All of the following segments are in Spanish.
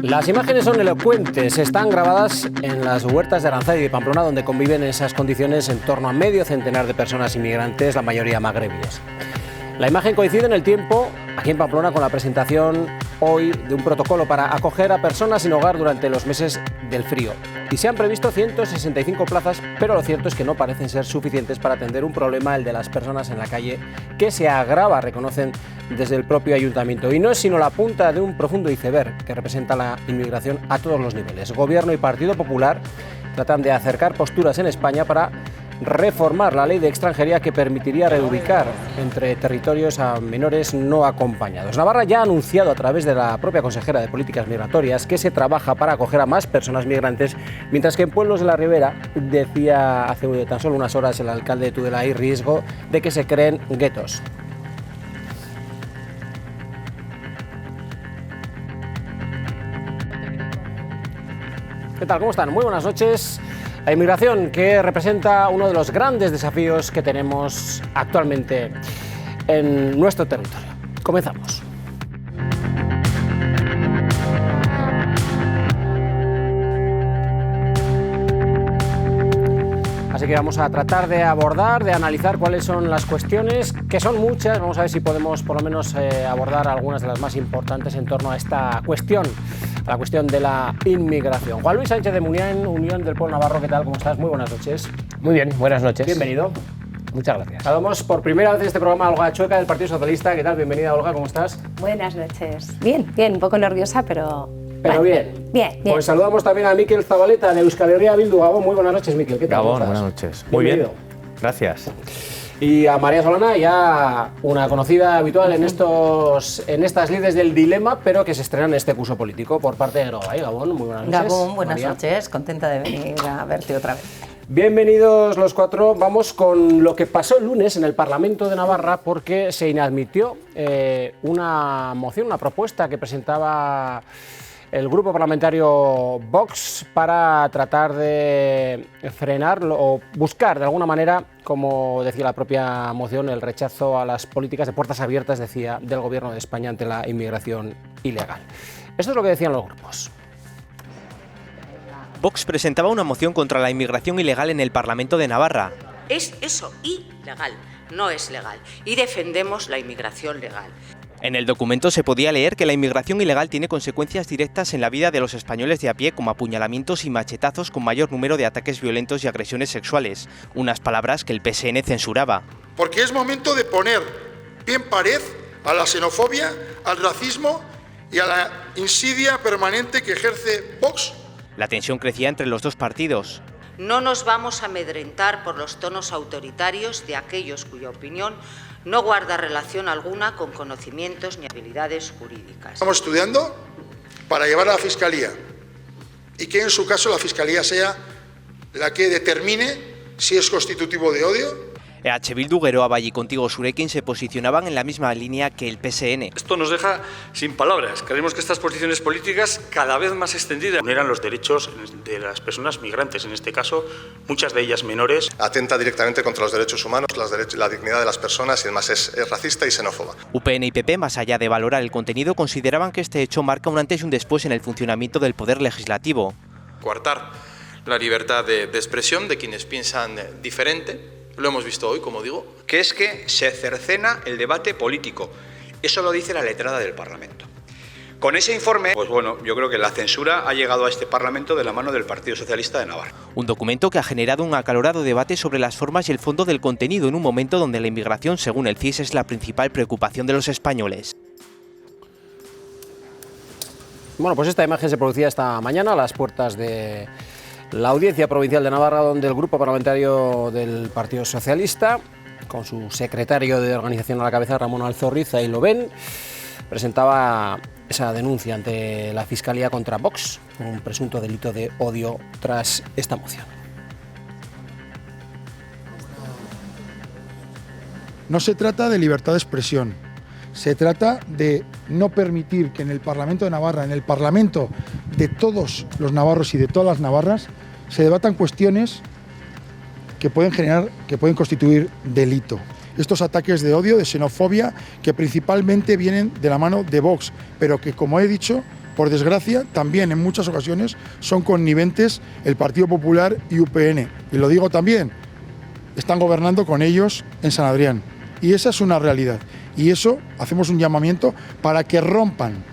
Las imágenes son elocuentes, están grabadas en las huertas de Aranzadi de Pamplona, donde conviven en esas condiciones en torno a medio centenar de personas inmigrantes, la mayoría magrebíes. La imagen coincide en el tiempo, aquí en Pamplona, con la presentación hoy de un protocolo para acoger a personas sin hogar durante los meses del frío. Y se han previsto 165 plazas, pero lo cierto es que no parecen ser suficientes para atender un problema, el de las personas en la calle, que se agrava, reconocen desde el propio ayuntamiento. Y no es sino la punta de un profundo iceberg que representa la inmigración a todos los niveles. Gobierno y Partido Popular tratan de acercar posturas en España para reformar la ley de extranjería que permitiría reubicar entre territorios a menores no acompañados. Navarra ya ha anunciado a través de la propia consejera de Políticas Migratorias que se trabaja para acoger a más personas migrantes, mientras que en pueblos de la Ribera decía hace tan solo unas horas el alcalde de Tudela hay riesgo de que se creen guetos. ¿Qué tal? ¿Cómo están? Muy buenas noches. La inmigración, que representa uno de los grandes desafíos que tenemos actualmente en nuestro territorio. Comenzamos. Así que vamos a tratar de abordar, de analizar cuáles son las cuestiones, que son muchas. Vamos a ver si podemos por lo menos abordar algunas de las más importantes en torno a esta cuestión, a la cuestión de la inmigración. Juan Luis Sánchez de Muniain, Unión del Pueblo Navarro, ¿qué tal? ¿Cómo estás? Muy buenas noches. Muy bien, buenas noches. Bienvenido. Muchas gracias. Saludamos por primera vez en este programa a Olga Chueca del Partido Socialista. ¿Qué tal? Bienvenida, Olga, ¿cómo estás? Buenas noches. Bien, un poco nerviosa, pero bien. Bien. Pues saludamos también a Mikel Zabaleta de Euskal Herria Bildu. Gabón, muy buenas noches, Mikel. ¿Qué tal? Gabón, buenas noches. Muy bien. Gracias. Y a María Solana, ya una conocida habitual en estas lides del dilema, pero que se estrenan en este curso político por parte de Grobay. Gabón, muy buenas noches. Gabón, buenas María. noches. Contenta de venir a verte otra vez. Bienvenidos los cuatro. Vamos con lo que pasó el lunes en el Parlamento de Navarra, porque se inadmitió una moción, una propuesta que presentaba el grupo parlamentario Vox para tratar de frenar o buscar de alguna manera, como decía la propia moción, el rechazo a las políticas de puertas abiertas, decía, del Gobierno de España ante la inmigración ilegal. Esto es lo que decían los grupos. Vox presentaba una moción contra la inmigración ilegal en el Parlamento de Navarra. Es eso, ilegal, no es legal. Y defendemos la inmigración legal. En el documento se podía leer que la inmigración ilegal tiene consecuencias directas en la vida de los españoles de a pie, como apuñalamientos y machetazos con mayor número de ataques violentos y agresiones sexuales, unas palabras que el PSN censuraba. Porque es momento de poner pie en pared a la xenofobia, al racismo y a la insidia permanente que ejerce Vox. La tensión crecía entre los dos partidos. No nos vamos a amedrentar por los tonos autoritarios de aquellos cuya opinión no guarda relación alguna con conocimientos ni habilidades jurídicas. Estamos estudiando para llevar a la Fiscalía y que en su caso la Fiscalía sea la que determine si es constitutivo de odio. EH Bildu, Geroa y Contigo Zurekin se posicionaban en la misma línea que el PSN. Esto nos deja sin palabras. Creemos que estas posiciones políticas cada vez más extendidas vulneran los derechos de las personas migrantes, en este caso muchas de ellas menores. Atenta directamente contra los derechos humanos, la dignidad de las personas y además es racista y xenófoba. UPN y PP, más allá de valorar el contenido, consideraban que este hecho marca un antes y un después en el funcionamiento del poder legislativo. Coartar la libertad de expresión de quienes piensan diferente. Lo hemos visto hoy, como digo. Que es que se cercena el debate político. Eso lo dice la letrada del Parlamento. Con ese informe, pues bueno, yo creo que la censura ha llegado a este Parlamento de la mano del Partido Socialista de Navarra. Un documento que ha generado un acalorado debate sobre las formas y el fondo del contenido en un momento donde la inmigración, según el CIS, es la principal preocupación de los españoles. Bueno, pues esta imagen se producía esta mañana a las puertas de la Audiencia Provincial de Navarra, donde el grupo parlamentario del Partido Socialista, con su secretario de organización a la cabeza, Ramón Alzorriza, y lo ven, presentaba esa denuncia ante la Fiscalía contra Vox por un presunto delito de odio tras esta moción. No se trata de libertad de expresión, se trata de no permitir que en el Parlamento de Navarra, en el Parlamento de todos los navarros y de todas las navarras, se debatan cuestiones que pueden constituir delito. estos ataques de odio, de xenofobia, que principalmente vienen de la mano de Vox, pero que, como he dicho, por desgracia, también en muchas ocasiones son conniventes el Partido Popular y UPN. Y lo digo también, están gobernando con ellos en San Adrián. Y esa es una realidad. Y eso hacemos un llamamiento para que rompan.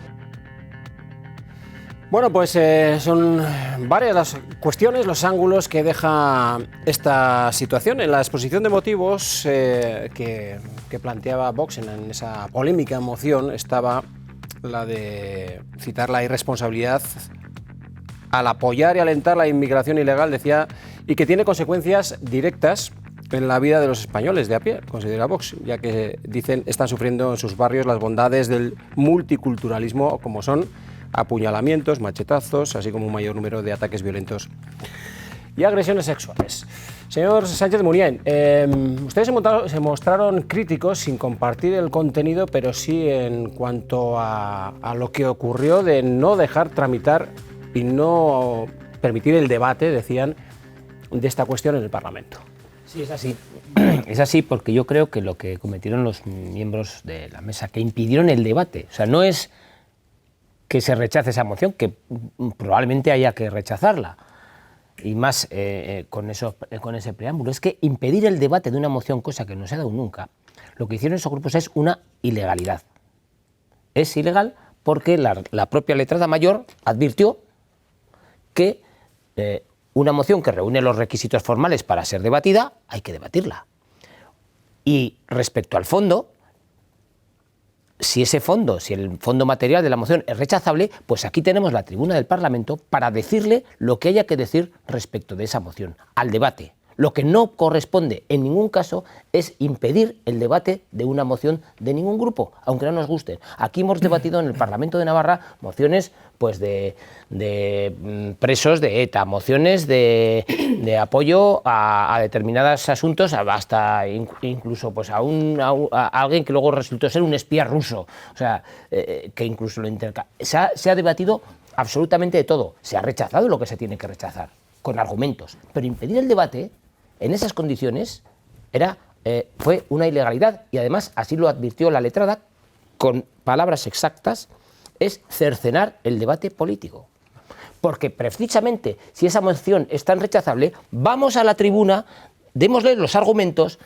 Bueno, pues son varias las cuestiones, los ángulos que deja esta situación. En la exposición de motivos que planteaba Vox en esa polémica moción estaba la de citar la irresponsabilidad al apoyar y alentar la inmigración ilegal, decía, y que tiene consecuencias directas en la vida de los españoles de a pie, considera Vox, ya que, dicen, están sufriendo en sus barrios las bondades del multiculturalismo, como son apuñalamientos, machetazos, así como un mayor número de ataques violentos y agresiones sexuales. Señor Sánchez de Muniain, ustedes se mostraron críticos sin compartir el contenido, pero sí en cuanto a lo que ocurrió de no dejar tramitar y no permitir el debate, decían, de esta cuestión en el Parlamento. Sí, es así. Es así porque yo creo que lo que cometieron los miembros de la mesa, que impidieron el debate, o sea, no es que se rechace esa moción, que probablemente haya que rechazarla, y más con ese preámbulo, es que impedir el debate de una moción, cosa que no se ha dado nunca, lo que hicieron esos grupos es una ilegalidad. Es ilegal porque la propia letrada mayor advirtió que una moción que reúne los requisitos formales para ser debatida, hay que debatirla. Y respecto al fondo, si el fondo material de la moción es rechazable, pues aquí tenemos la tribuna del Parlamento para decirle lo que haya que decir respecto de esa moción, al debate. Lo que no corresponde en ningún caso es impedir el debate de una moción de ningún grupo, aunque no nos guste. Aquí hemos debatido en el Parlamento de Navarra mociones pues de presos de ETA, mociones de apoyo a determinados asuntos, hasta incluso pues a alguien que luego resultó ser un espía ruso, o sea, que incluso lo se ha debatido absolutamente de todo. Se ha rechazado lo que se tiene que rechazar, con argumentos, pero impedir el debate en esas condiciones fue una ilegalidad, y además así lo advirtió la letrada con palabras exactas, es cercenar el debate político. Porque precisamente si esa moción es tan rechazable, vamos a la tribuna, démosle los argumentos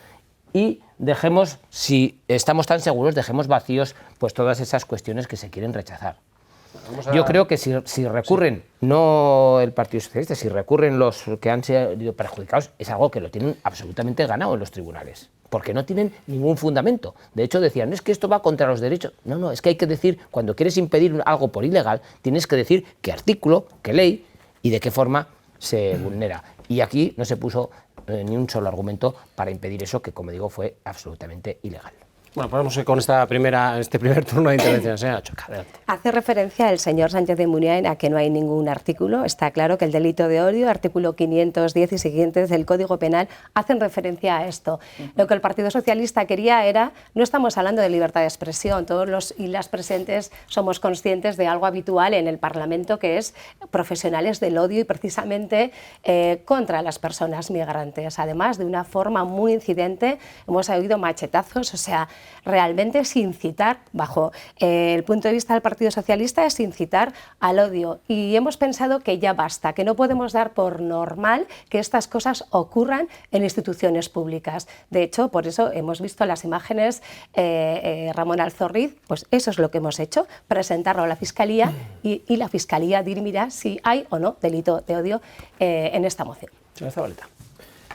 y dejemos, si estamos tan seguros, dejemos vacíos pues todas esas cuestiones que se quieren rechazar. Yo creo que si recurren, no el Partido Socialista, si recurren los que han sido perjudicados, es algo que lo tienen absolutamente ganado en los tribunales, porque no tienen ningún fundamento. De hecho decían, es que esto va contra los derechos. No, es que hay que decir, cuando quieres impedir algo por ilegal, tienes que decir qué artículo, qué ley y de qué forma se vulnera. Y aquí no se puso ni un solo argumento para impedir eso, que como digo fue absolutamente ilegal. Bueno, pues vamos con este primer turno de intervención. Señora Choca, adelante. Hace referencia el señor Sánchez de Muniain a que no hay ningún artículo. Está claro que el delito de odio, artículo 510 y siguientes del Código Penal, hacen referencia a esto. Lo que el Partido Socialista quería era, no estamos hablando de libertad de expresión, todos los y las presentes somos conscientes de algo habitual en el Parlamento, que es profesionales del odio y precisamente contra las personas migrantes. Además, de una forma muy incidente, hemos oído machetazos, o sea, realmente es incitar, bajo el punto de vista del Partido Socialista, es incitar al odio. Y hemos pensado que ya basta, que no podemos dar por normal que estas cosas ocurran en instituciones públicas. De hecho, por eso hemos visto las imágenes, Ramón Alzorriz, pues eso es lo que hemos hecho, presentarlo a la Fiscalía y la Fiscalía dirimirá si hay o no delito de odio en esta moción. Señora Zabaleta.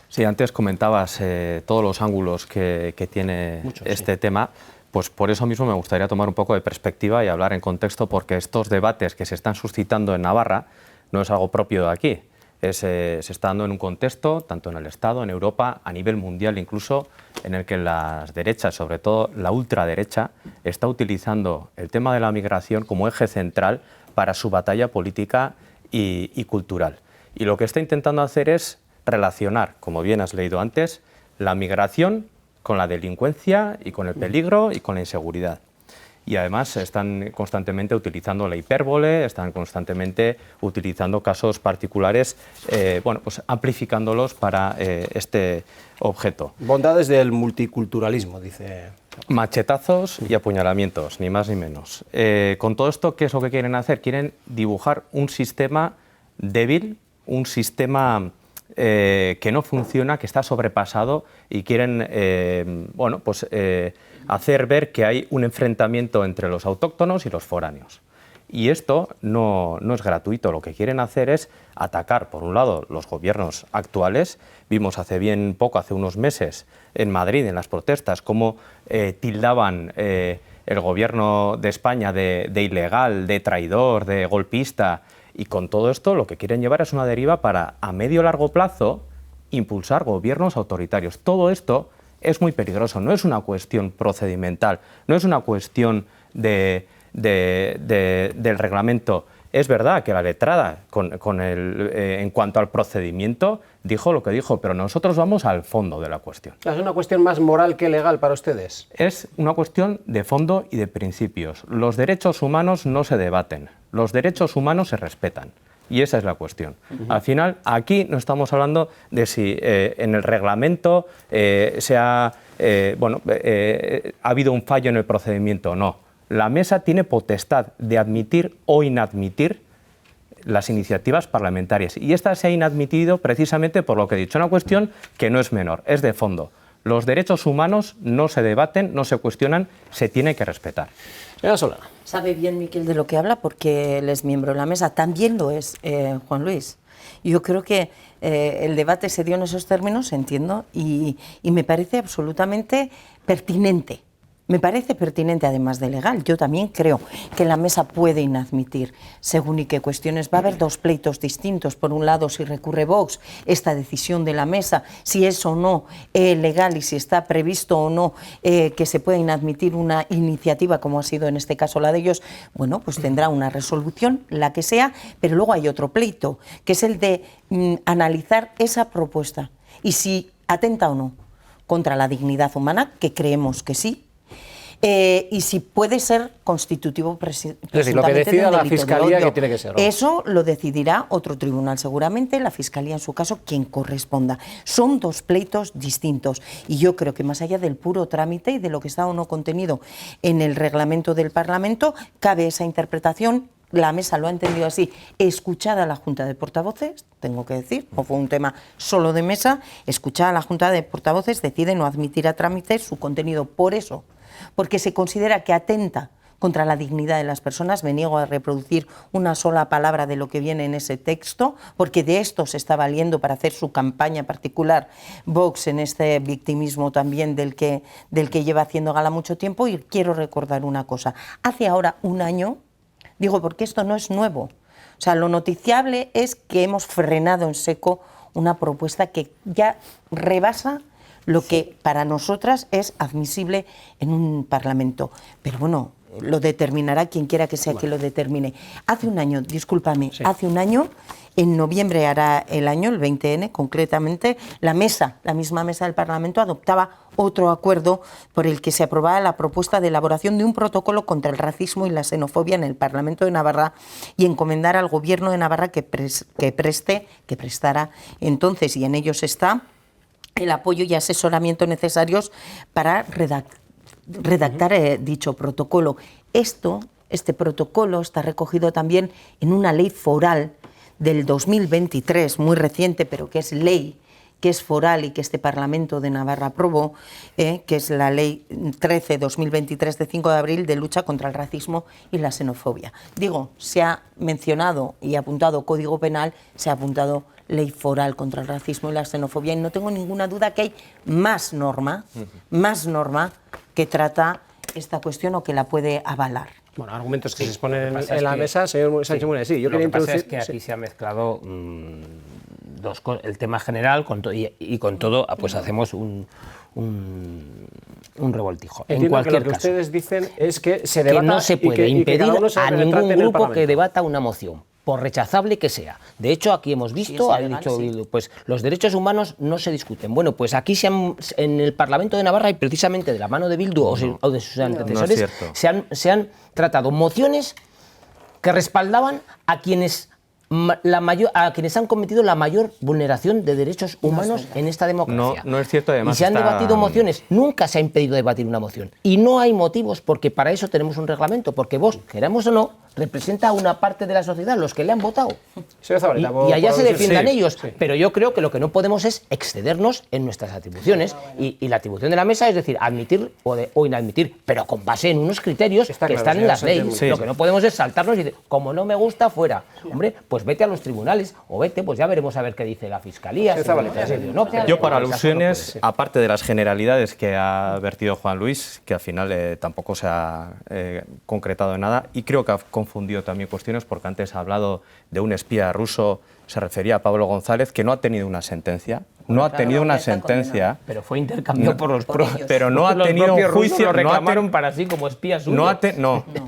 Sí, antes comentabas todos los ángulos que tiene este tema, pues por eso mismo me gustaría tomar un poco de perspectiva y hablar en contexto, porque estos debates que se están suscitando en Navarra no es algo propio de aquí, se está dando en un contexto, tanto en el Estado, en Europa, a nivel mundial incluso, en el que las derechas, sobre todo la ultraderecha, está utilizando el tema de la migración como eje central para su batalla política y cultural. Y lo que está intentando hacer es relacionar, como bien has leído antes, la migración con la delincuencia y con el peligro y con la inseguridad. y además están constantemente utilizando la hipérbole, están constantemente utilizando casos particulares, bueno, pues amplificándolos para este objeto. Bondades del multiculturalismo, dice. Machetazos y apuñalamientos, ni más ni menos. Con todo esto, ¿qué es lo que quieren hacer? Quieren dibujar un sistema débil, un sistema que no funciona, que está sobrepasado, y quieren bueno, pues, hacer ver que hay un enfrentamiento entre los autóctonos y los foráneos. Y esto no es gratuito. Lo que quieren hacer es atacar, por un lado, los gobiernos actuales. Vimos hace bien poco, hace unos meses, en Madrid, en las protestas, cómo tildaban el gobierno de España de ilegal, de traidor, de golpista. Y con todo esto lo que quieren llevar es una deriva para, a medio largo plazo, impulsar gobiernos autoritarios. Todo esto es muy peligroso. No es una cuestión procedimental, no es una cuestión del reglamento. Es verdad que la letrada, en cuanto al procedimiento, dijo lo que dijo, pero nosotros vamos al fondo de la cuestión. ¿Es una cuestión más moral que legal para ustedes? Es una cuestión de fondo y de principios. Los derechos humanos no se debaten, los derechos humanos se respetan. Y esa es la cuestión. Al final, aquí no estamos hablando de si en el reglamento ha habido un fallo en el procedimiento o no. La mesa tiene potestad de admitir o inadmitir las iniciativas parlamentarias. Y esta se ha inadmitido precisamente por lo que he dicho. Una cuestión que no es menor, es de fondo. Los derechos humanos no se debaten, no se cuestionan, se tiene que respetar. Señora Solana. Sabe bien Miquel de lo que habla porque él es miembro de la mesa. También lo es Juan Luis. Yo creo que el debate se dio en esos términos, entiendo, y me parece absolutamente pertinente. Me parece pertinente, además de legal. Yo también creo que la mesa puede inadmitir según y qué cuestiones. Va a haber dos pleitos distintos. Por un lado, si recurre Vox esta decisión de la mesa, si es o no legal y si está previsto o no que se pueda inadmitir una iniciativa, como ha sido en este caso la de ellos, bueno, pues tendrá una resolución, la que sea, pero luego hay otro pleito, que es el de analizar esa propuesta y si atenta o no contra la dignidad humana, que creemos que sí, y si puede ser constitutivo presuntamente. Es decir, lo que decida la Fiscalía que tiene que ser, ¿no? Eso lo decidirá otro tribunal seguramente, la Fiscalía en su caso, quien corresponda. Son dos pleitos distintos y yo creo que más allá del puro trámite y de lo que está o no contenido en el reglamento del Parlamento, cabe esa interpretación. La mesa lo ha entendido así, escuchada la Junta de Portavoces, tengo que decir, no fue un tema solo de mesa, escuchada la Junta de Portavoces, decide no admitir a trámite su contenido. Por eso, porque se considera que atenta contra la dignidad de las personas. Me niego a reproducir una sola palabra de lo que viene en ese texto, porque de esto se está valiendo para hacer su campaña particular Vox en este victimismo también del que lleva haciendo gala mucho tiempo. Y quiero recordar una cosa, hace ahora un año, digo porque esto no es nuevo, o sea, lo noticiable es que hemos frenado en seco una propuesta que ya rebasa lo que para nosotras es admisible en un Parlamento. Pero bueno, lo determinará quien quiera que sea que lo determine. Hace un año, discúlpame, sí. Hace un año, en noviembre hará el año, el 20N concretamente, la misma mesa del Parlamento adoptaba otro acuerdo por el que se aprobaba la propuesta de elaboración de un protocolo contra el racismo y la xenofobia en el Parlamento de Navarra y encomendar al Gobierno de Navarra que prestara entonces, y en ellos está, el apoyo y asesoramiento necesarios para redactar dicho protocolo. Este protocolo está recogido también en una ley foral del 2023, muy reciente, pero que es ley, que es foral y que este Parlamento de Navarra aprobó, que es la Ley 13/2023 de 5 de abril de lucha contra el racismo y la xenofobia. Digo, se ha mencionado y apuntado Código Penal, se ha apuntado Ley foral contra el racismo y la xenofobia, y no tengo ninguna duda que hay más norma que trata esta cuestión o que la puede avalar. Bueno, argumentos que se exponen en la mesa, señor Sánchez Munera. Sí, yo lo quería que pasa introducir... es que aquí se ha mezclado el tema general y con todo pues hacemos un revoltijo. Entiendo en cualquier que lo que caso, ustedes dicen es que se debata que no se puede impedir a ningún grupo que debata debata una moción. por rechazable que sea. De hecho, aquí hemos visto, ha dicho Bildu, pues los derechos humanos no se discuten. Bueno, pues aquí en el Parlamento de Navarra, y precisamente de la mano de Bildu o de sus antecesores, se han tratado mociones que respaldaban a quienes han cometido la mayor vulneración de derechos humanos en esta democracia. No es cierto, además. Y se han debatido mociones. Nunca se ha impedido debatir una moción. Y no hay motivos, porque para eso tenemos un reglamento. Porque vos, queramos o no, representa a una parte de la sociedad, los que le han votado. Y allá se defiendan ellos. Sí. Pero yo creo que lo que no podemos es excedernos en nuestras atribuciones. Y la atribución de la mesa es decir, admitir o inadmitir, pero con base en unos criterios que están en las leyes. Lo que no podemos es saltarnos y decir, como no me gusta, fuera. Hombre, pues vete a los tribunales o vete, pues ya veremos a ver qué dice la Fiscalía. Yo para alusiones, aparte de las generalidades que ha vertido Juan Luis, que al final tampoco se ha concretado en nada, y creo que ha confundido también cuestiones, porque antes ha hablado de un espía ruso, se refería a Pablo González, que no ha tenido una sentencia. No ha tenido una sentencia. Pero fue intercambiado por los propios. Pero no ha tenido un juicio. Lo reclamaron para sí como espía suyo.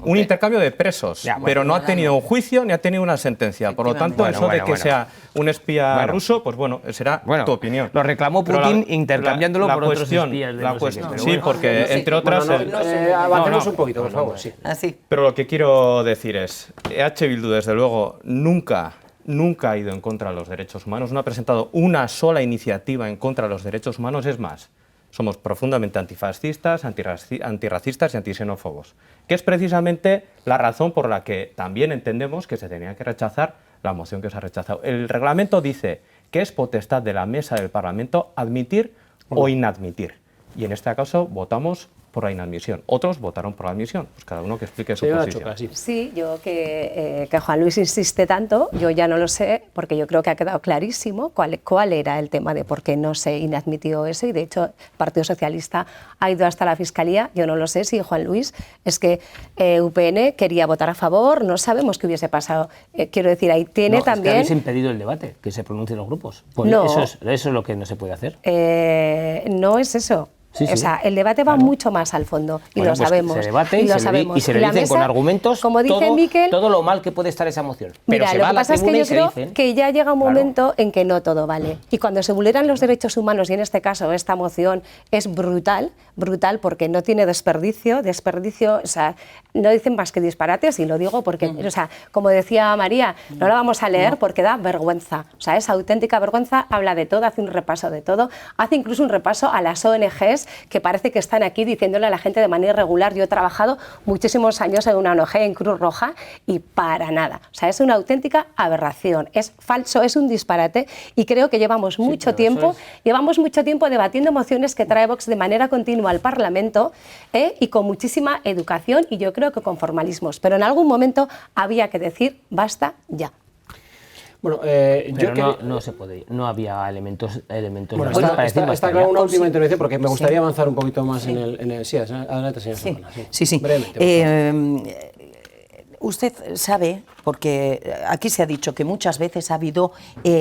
Un intercambio de presos. Pero no ha tenido un juicio ni ha tenido una sentencia. Por lo tanto, eso de que sea un espía ruso, pues bueno, será tu opinión. Lo reclamó Putin intercambiándolo por otros espías. Sí, porque entre otras. Avancemos un poquito, por favor. Pero lo que quiero decir es, Bildu, desde luego, nunca ha ido en contra de los derechos humanos, no ha presentado una sola iniciativa en contra de los derechos humanos. Es más, somos profundamente antifascistas, antirracistas y antisenófobos, que es precisamente la razón por la que también entendemos que se tenía que rechazar la moción que se ha rechazado. El reglamento dice que es potestad de la mesa del Parlamento admitir o inadmitir, y en este caso votamos por la inadmisión. Otros votaron por la admisión. Pues cada uno que explique su posición. Sí, yo que Juan Luis insiste tanto, yo ya no lo sé, porque yo creo que ha quedado clarísimo cuál era el tema de por qué no se inadmitió eso, y de hecho el Partido Socialista ha ido hasta la Fiscalía. Yo no lo sé si Juan Luis es que UPN quería votar a favor, no sabemos qué hubiese pasado. Quiero decir, ahí tiene también... Es que habéis impedido el debate, que se pronuncien los grupos. Pues no, eso es lo que no se puede hacer. No es eso. Sí. O sea, el debate va mucho más al fondo y lo sabemos. Se debate y se le dicen con argumentos como dice Miquel, todo lo mal que puede estar esa moción. Pero mira, lo que pasa es que yo creo que ya llega un momento en que no todo vale. Y cuando se vulneran los derechos humanos, y en este caso esta moción es brutal porque no tiene desperdicio, o sea, no dicen más que disparates, y lo digo porque, o sea, como decía María, no la vamos a leer porque da vergüenza. O sea, es auténtica vergüenza, habla de todo, hace un repaso de todo, hace incluso un repaso a las ONGs que parece que están aquí diciéndole a la gente de manera irregular. Yo he trabajado muchísimos años en una ONG, en Cruz Roja, y para nada. O sea, es una auténtica aberración, es falso, es un disparate, y creo que llevamos mucho tiempo debatiendo mociones que trae Vox de manera continua al Parlamento, y con muchísima educación, y yo creo que con formalismos. Pero en algún momento había que decir basta ya. Bueno, no se puede, no había elementos bueno, está claro una última intervención, porque me gustaría avanzar un poquito más en el... Sí, adelante, señora Serrano. Sí. Brevemente, usted sabe, porque aquí se ha dicho que muchas veces ha habido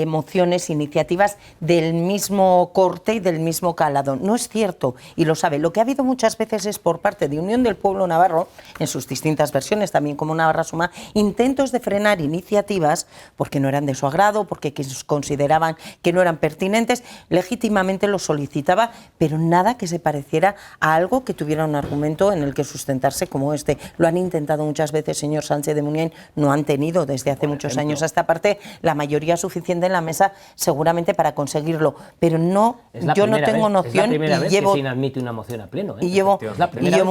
mociones, iniciativas del mismo corte y del mismo calado. No es cierto, y lo sabe. Lo que ha habido muchas veces es por parte de Unión del Pueblo Navarro, en sus distintas versiones, también como Navarra Suma, intentos de frenar iniciativas porque no eran de su agrado, porque consideraban que no eran pertinentes. Legítimamente lo solicitaba, pero nada que se pareciera a algo que tuviera un argumento en el que sustentarse como este. Lo han intentado muchas veces, señor Sánchez de Muniain, no han tenido desde hace muchos años a esta parte la mayoría suficiente en la mesa seguramente para conseguirlo, pero no, yo no tengo noción, y llevo que se inadmite una moción a pleno, y llevo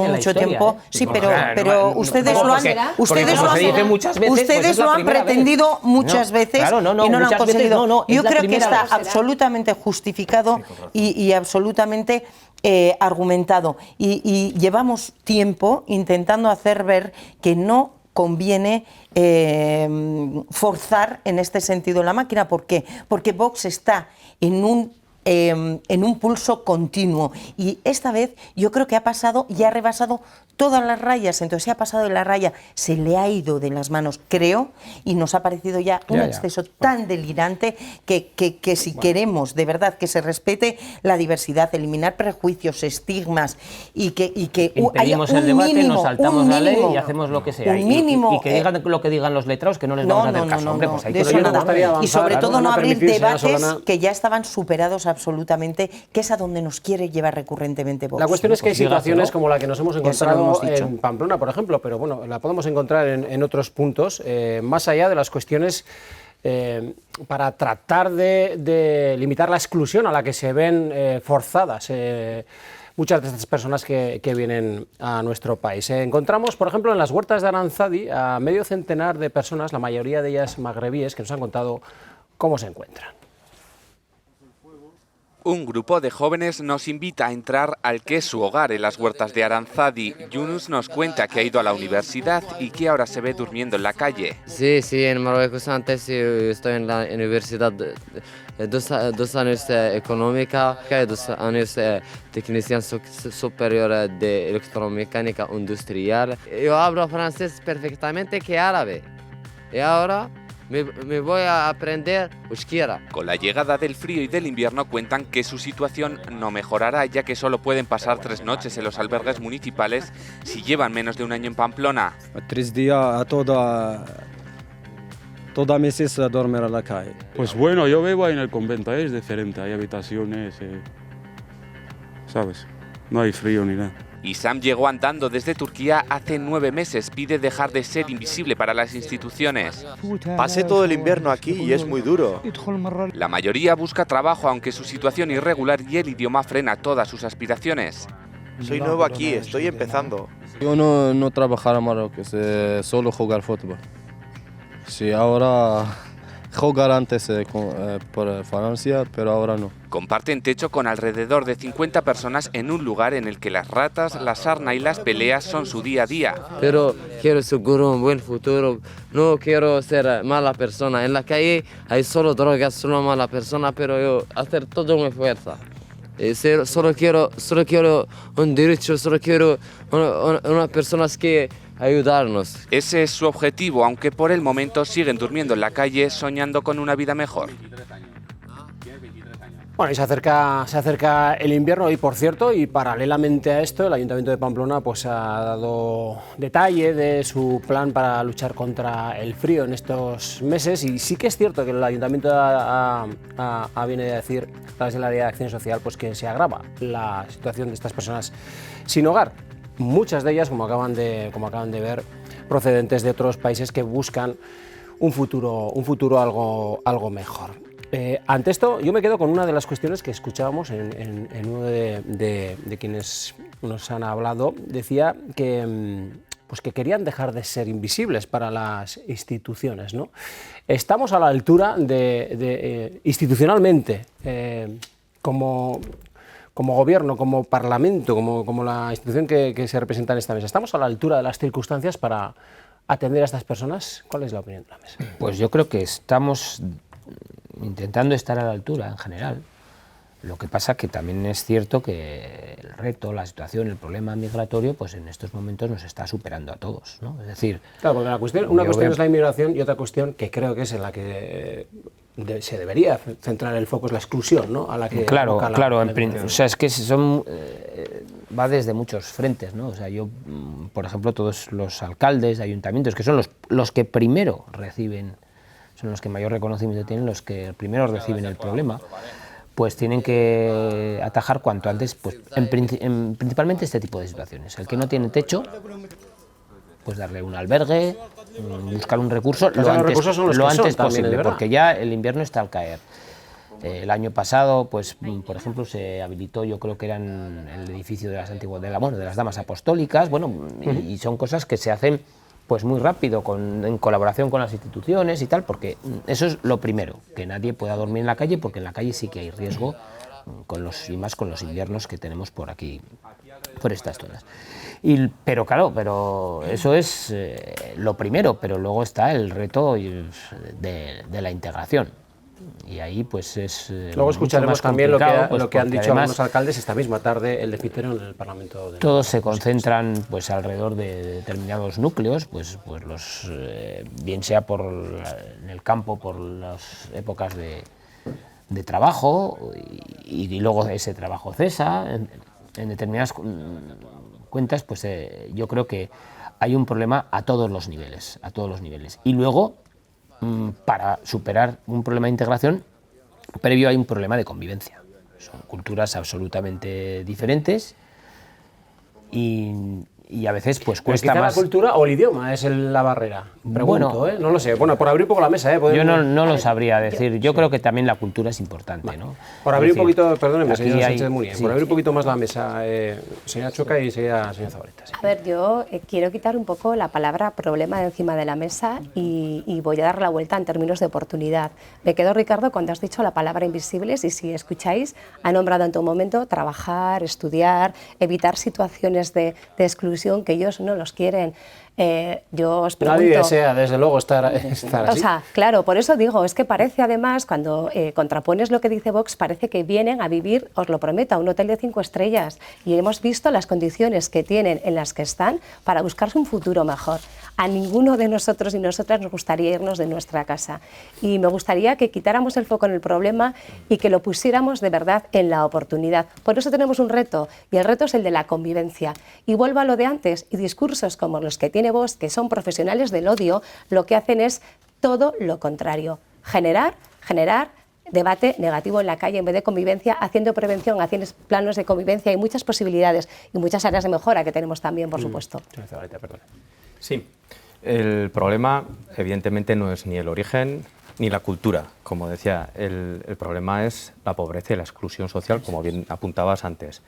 mucho tiempo, sí, pero ustedes lo han pretendido muchas veces y no lo han conseguido. Yo creo que está absolutamente justificado y absolutamente argumentado, y llevamos tiempo intentando hacer ver que no conviene forzar en este sentido la máquina. ¿Por qué? Porque Vox está en un en un pulso continuo, y esta vez yo creo que ha pasado y ha rebasado todas las rayas, entonces se ha pasado de la raya, se le ha ido de las manos, creo, y nos ha parecido ya un exceso tan delirante que si queremos de verdad que se respete la diversidad, eliminar prejuicios, estigmas y que haya un el debate, mínimo, nos saltamos la ley y hacemos lo que sea. Un mínimo, y que digan lo que digan los letrados, que no les vamos a hacer caso. Hombre, pues ahí de eso nada. Y sobre todo no abrir debates que ya estaban superados absolutamente, que es a donde nos quiere llevar recurrentemente Vox. La cuestión es que hay situaciones como la que nos hemos encontrado en Pamplona, por ejemplo, pero bueno, la podemos encontrar en otros puntos, más allá de las cuestiones para tratar de limitar la exclusión a la que se ven forzadas muchas de estas personas que vienen a nuestro país. Encontramos, por ejemplo, en las huertas de Aranzadi a medio centenar de personas, la mayoría de ellas magrebíes, que nos han contado cómo se encuentran. Un grupo de jóvenes nos invita a entrar al que es su hogar en las huertas de Aranzadi. Yunus nos cuenta que ha ido a la universidad y que ahora se ve durmiendo en la calle. Sí, en Marruecos antes estoy en la universidad, 2 años económica, 2 años técnica superior de electromecánica industrial. Yo hablo francés perfectamente que árabe y ahora me voy a aprender euskera. Con la llegada del frío y del invierno cuentan que su situación no mejorará, ya que solo pueden pasar 3 noches en los albergues municipales si llevan menos de un año en Pamplona. 3 días toda meses a dormir a la calle. Pues bueno, yo vivo ahí en el convento, es diferente, hay habitaciones, ¿sabes? No hay frío ni nada. Y Sam llegó andando desde Turquía hace 9 meses. Pide dejar de ser invisible para las instituciones. Pasé todo el invierno aquí y es muy duro. La mayoría busca trabajo, aunque su situación irregular y el idioma frena todas sus aspiraciones. Soy nuevo aquí, estoy empezando. Yo no trabajar en Marruecos, solo jugar fútbol. Sí, ahora jugar antes por Francia, pero ahora no. Comparten techo con alrededor de 50 personas en un lugar en el que las ratas, la sarna y las peleas son su día a día. Pero quiero seguro un buen futuro, no quiero ser mala persona. En la calle hay solo drogas, solo mala persona, pero yo hacer todo mi fuerza. Solo quiero un derecho, solo quiero unas personas que ayudarnos. Ese es su objetivo, aunque por el momento siguen durmiendo en la calle soñando con una vida mejor. Bueno, y se acerca el invierno y, por cierto, y paralelamente a esto, el Ayuntamiento de Pamplona pues ha dado detalle de su plan para luchar contra el frío en estos meses, y sí que es cierto que el Ayuntamiento viene a decir, a través de la Área de Acción Social, pues que se agrava la situación de estas personas sin hogar. Muchas de ellas, como acaban de ver, procedentes de otros países que buscan un futuro algo mejor. Ante esto, yo me quedo con una de las cuestiones que escuchábamos en uno de quienes nos han hablado. Decía que querían dejar de ser invisibles para las instituciones, ¿no? Estamos a la altura institucionalmente, como gobierno, como parlamento, como la institución que se representa en esta mesa. ¿Estamos a la altura de las circunstancias para atender a estas personas? ¿Cuál es la opinión de la mesa? Pues yo creo que estamos intentando estar a la altura en general. Lo que pasa que también es cierto que el reto, la situación, el problema migratorio, pues en estos momentos nos está superando a todos, ¿no? Es decir, claro, porque una cuestión es la inmigración y otra cuestión que creo que es en la que se debería centrar el foco es la exclusión, ¿no? A la que claro, o sea, es que son va desde muchos frentes, ¿no? O sea, yo, por ejemplo, todos los alcaldes de ayuntamientos, que son los que primero reciben, son los que mayor reconocimiento tienen, los que primero reciben el problema, pues tienen que atajar cuanto antes, pues principalmente este tipo de situaciones. El que no tiene techo, pues darle un albergue, buscar un recurso lo antes posible, porque ya el invierno está al caer. El año pasado, pues por ejemplo, se habilitó, yo creo que era en el edificio de las Damas Apostólicas, bueno, y son cosas que se hacen pues muy rápido, en colaboración con las instituciones y tal, porque eso es lo primero, que nadie pueda dormir en la calle, porque en la calle sí que hay riesgo, y más con los inviernos que tenemos por aquí, por estas zonas. Pero eso es lo primero, pero luego está el reto de la integración. Y ahí pues es Luego escucharemos también lo que han dicho además, algunos alcaldes esta misma tarde, el de Citero en el Parlamento. Todos se concentran pues alrededor de determinados núcleos, pues los bien sea en el campo por las épocas de trabajo y luego ese trabajo cesa. En determinadas cuentas, pues yo creo que hay un problema a todos los niveles, Y luego, para superar un problema de integración, previo hay un problema de convivencia. Son culturas absolutamente diferentes y a veces pues cuesta quizá más. ¿La cultura o el idioma es la barrera? Pregunto, Bueno, no lo sé. Bueno, por abrir un poco la mesa, yo no lo sabría decir. Yo creo que también la cultura es importante, ¿no? Por abrir un poquito, perdóneme, señor Sánchez de Munia, por abrir un poquito más la mesa, señora Choca y señora Zabaleta. Sí. A ver, yo quiero quitar un poco la palabra problema de encima de la mesa y voy a dar la vuelta en términos de oportunidad. Me quedo, Ricardo, cuando has dicho la palabra invisibles y si escucháis, ha nombrado en todo momento trabajar, estudiar, evitar situaciones de exclusión que ellos no los quieren. Yo os pregunto... Nadie desea, desde luego, estar así. O sea, claro, por eso digo, es que parece además, cuando contrapones lo que dice Vox, parece que vienen a vivir, os lo prometo, a un hotel de 5 estrellas y hemos visto las condiciones que tienen, en las que están, para buscarse un futuro mejor. A ninguno de nosotros y nosotras nos gustaría irnos de nuestra casa y me gustaría que quitáramos el foco en el problema y que lo pusiéramos de verdad en la oportunidad. Por eso tenemos un reto y el reto es el de la convivencia. Y vuelvo a lo de antes, y discursos como los que tiene Vox, que son profesionales del odio, lo que hacen es todo lo contrario, generar debate negativo en la calle en vez de convivencia, haciendo prevención, haciendo planos de convivencia y muchas posibilidades y muchas áreas de mejora que tenemos también, por supuesto. Sí, el problema evidentemente no es ni el origen ni la cultura, como decía, el problema es la pobreza y la exclusión social, como bien apuntabas antes.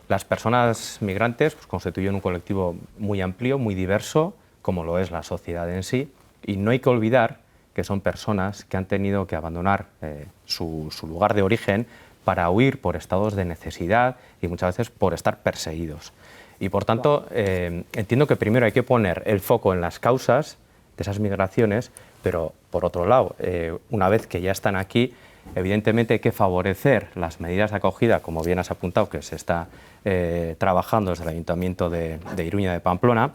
Las personas migrantes pues, constituyen un colectivo muy amplio, muy diverso, como lo es la sociedad en sí, y no hay que olvidar que son personas que han tenido que abandonar su lugar de origen para huir por estados de necesidad y muchas veces por estar perseguidos. Y por tanto, entiendo que primero hay que poner el foco en las causas de esas migraciones, pero por otro lado, una vez que ya están aquí, evidentemente hay que favorecer las medidas de acogida, como bien has apuntado, que se está trabajando desde el Ayuntamiento de Iruña de Pamplona,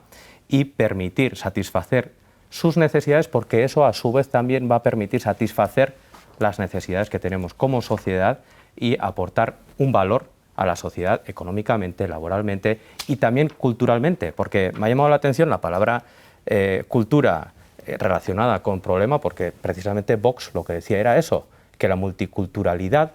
y permitir satisfacer sus necesidades, porque eso a su vez también va a permitir satisfacer las necesidades que tenemos como sociedad y aportar un valor a la sociedad económicamente, laboralmente y también culturalmente, porque me ha llamado la atención la palabra cultura relacionada con problema, porque precisamente Vox lo que decía era eso, que la multiculturalidad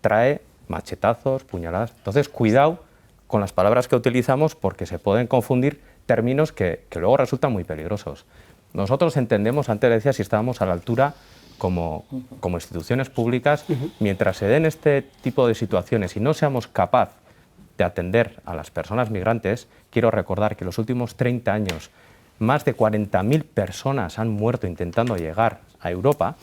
trae machetazos, puñaladas. Entonces, cuidado con las palabras que utilizamos porque se pueden confundir términos que luego resultan muy peligrosos. Nosotros entendemos, antes decía, si estábamos a la altura como instituciones públicas, mientras se den este tipo de situaciones y no seamos capaces de atender a las personas migrantes, quiero recordar que en los últimos 30 años más de 40.000 personas han muerto intentando llegar a Europa.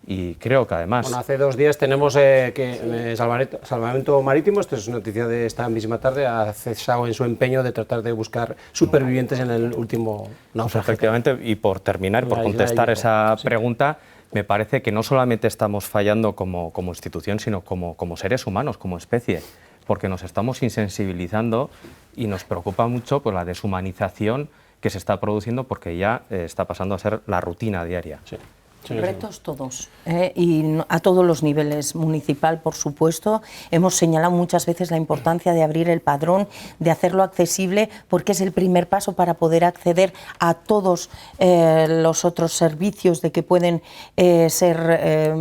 Y creo que además... Bueno, hace 2 días tenemos que Salvamento Marítimo, esto es noticia de esta misma tarde, ha cesado en su empeño de tratar de buscar supervivientes en el último naufragio. Efectivamente, y por terminar, por contestar esa pregunta, me parece que no solamente estamos fallando como institución, sino como seres humanos, como especie, porque nos estamos insensibilizando y nos preocupa mucho pues, la deshumanización que se está produciendo porque ya está pasando a ser la rutina diaria. Sí. Retos todos, y a todos los niveles, municipal por supuesto. Hemos señalado muchas veces la importancia de abrir el padrón, de hacerlo accesible, porque es el primer paso para poder acceder a todos los otros servicios de que pueden ser...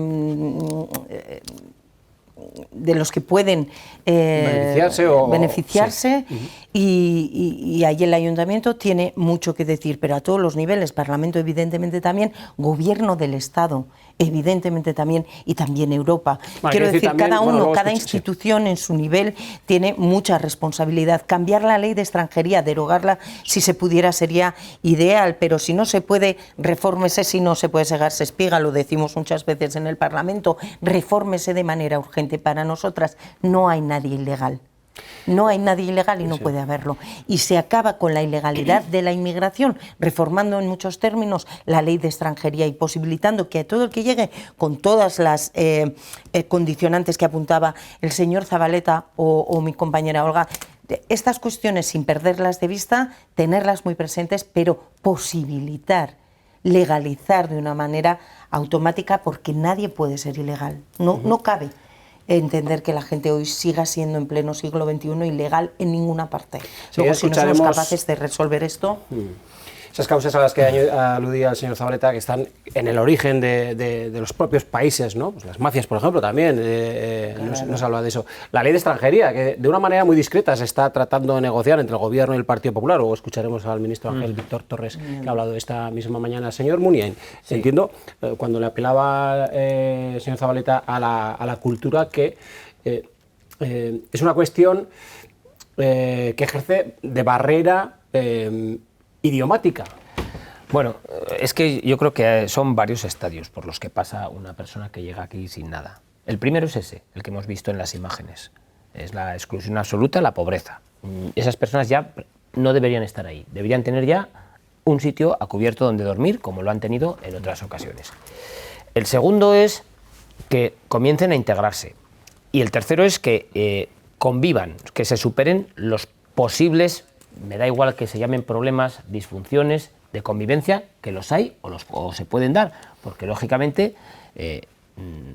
de los que pueden beneficiarse sí. Y ahí el Ayuntamiento tiene mucho que decir, pero a todos los niveles, Parlamento evidentemente también, Gobierno del Estado evidentemente también, y también Europa. Quiero decir, también, cada uno, cada institución en su nivel tiene mucha responsabilidad. Cambiar la ley de extranjería, derogarla, si se pudiera sería ideal, pero si no se puede, refórmese, si no se puede segarse espiga, lo decimos muchas veces en el Parlamento, refórmese de manera urgente. Para nosotras no hay nadie ilegal. No hay nadie ilegal y no puede haberlo. Y se acaba con la ilegalidad de la inmigración, reformando en muchos términos la ley de extranjería y posibilitando que a todo el que llegue, con todas las condicionantes que apuntaba el señor Zabaleta o mi compañera Olga, estas cuestiones sin perderlas de vista, tenerlas muy presentes, pero posibilitar, legalizar de una manera automática, porque nadie puede ser ilegal. No cabe entender que la gente hoy siga siendo en pleno siglo XXI ilegal en ninguna parte. Luego, si no somos capaces de resolver esto... Esas causas a las que aludía el señor Zabaleta, que están en el origen de los propios países, ¿no? Pues las mafias, por ejemplo, también nos habla de eso. La ley de extranjería, que de una manera muy discreta se está tratando de negociar entre el Gobierno y el Partido Popular. Luego escucharemos al ministro Ángel Víctor Torres, que ha hablado esta misma mañana. Señor Muniain, entiendo, cuando le apelaba el señor Zabaleta a la cultura, que es una cuestión que ejerce de barrera idiomática. Bueno, es que yo creo que son varios estadios por los que pasa una persona que llega aquí sin nada. El primero es ese, el que hemos visto en las imágenes. Es la exclusión absoluta, la pobreza. Esas personas ya no deberían estar ahí. Deberían tener ya un sitio a cubierto donde dormir, como lo han tenido en otras ocasiones. El segundo es que comiencen a integrarse. Y el tercero es que convivan, que se superen los posibles, me da igual que se llamen problemas, disfunciones de convivencia, que los hay o se pueden dar, porque lógicamente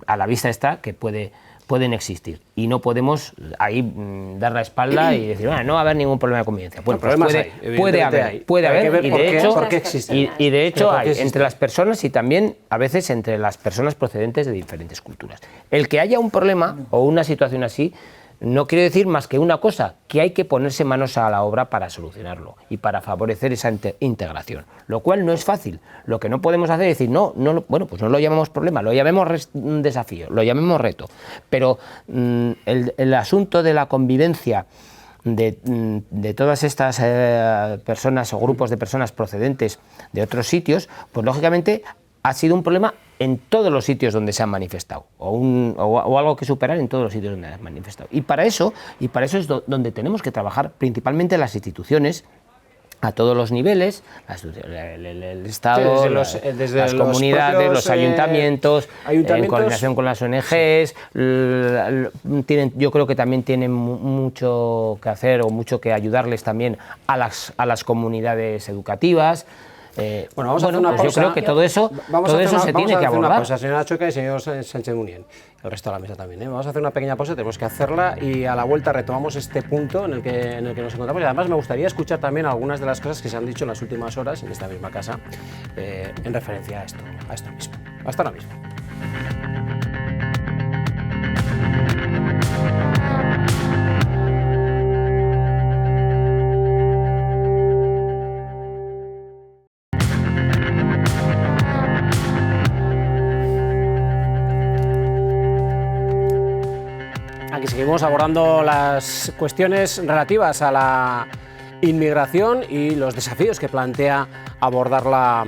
a la vista está que pueden existir y no podemos ahí dar la espalda y decir, no va a haber ningún problema de convivencia. Bueno, pues puede haber y de hecho hay entre las personas y también a veces entre las personas procedentes de diferentes culturas. El que haya un problema o una situación así no quiere decir más que una cosa, que hay que ponerse manos a la obra para solucionarlo y para favorecer esa integración, lo cual no es fácil. Lo que no podemos hacer es decir, bueno, pues no lo llamemos problema, lo llamemos desafío, lo llamemos reto, pero el asunto de la convivencia de todas estas personas o grupos de personas procedentes de otros sitios, pues lógicamente ha sido un problema en todos los sitios donde se han manifestado, o algo que superar en todos los sitios donde se han manifestado. Y para eso es donde tenemos que trabajar principalmente las instituciones, a todos los niveles, el Estado, desde las comunidades, los ayuntamientos, en coordinación con las ONGs, yo creo que también tienen mucho que hacer o mucho que ayudarles también a las comunidades educativas. Vamos a hacer una pausa. Yo creo que todo eso se tiene que abordar. Una pausa, señora Chueca y señor Sánchez Muniain, el resto de la mesa también. Vamos a hacer una pequeña pausa, tenemos que hacerla y a la vuelta retomamos este punto en el que nos encontramos. Y además me gustaría escuchar también algunas de las cosas que se han dicho en las últimas horas en esta misma casa en referencia a esto mismo. Hasta ahora mismo. Aquí seguimos abordando las cuestiones relativas a la inmigración y los desafíos que plantea abordarla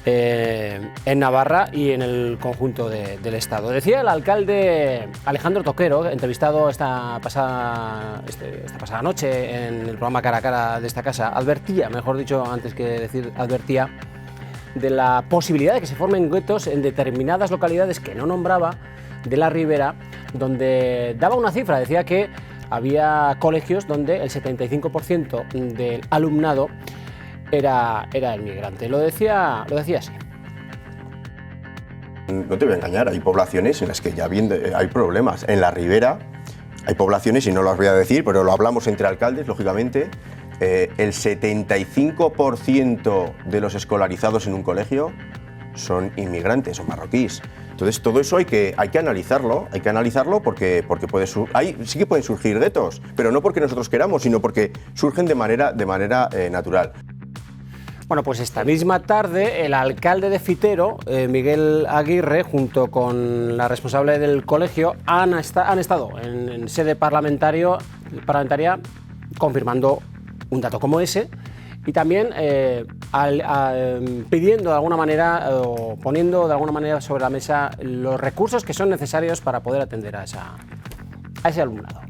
en Navarra y en el conjunto del Estado. Decía el alcalde Alejandro Toquero, entrevistado esta pasada noche en el programa Cara a Cara de esta casa, advertía de la posibilidad de que se formen guetos en determinadas localidades que no nombraba de la Ribera, donde daba una cifra, decía que había colegios donde el 75% del alumnado era inmigrante. Lo decía así. No te voy a engañar, hay poblaciones en las que ya hay problemas. En la Ribera hay poblaciones, y no las voy a decir, pero lo hablamos entre alcaldes, lógicamente. El 75% de los escolarizados en un colegio son inmigrantes o marroquíes. Entonces todo eso hay que analizarlo, porque sí que pueden surgir guetos, pero no porque nosotros queramos, sino porque surgen de manera natural. Bueno, pues esta misma tarde el alcalde de Fitero, Miguel Aguirre, junto con la responsable del colegio, han estado en sede parlamentaria confirmando un dato como ese y también pidiendo de alguna manera o poniendo de alguna manera sobre la mesa los recursos que son necesarios para poder atender a ese alumnado.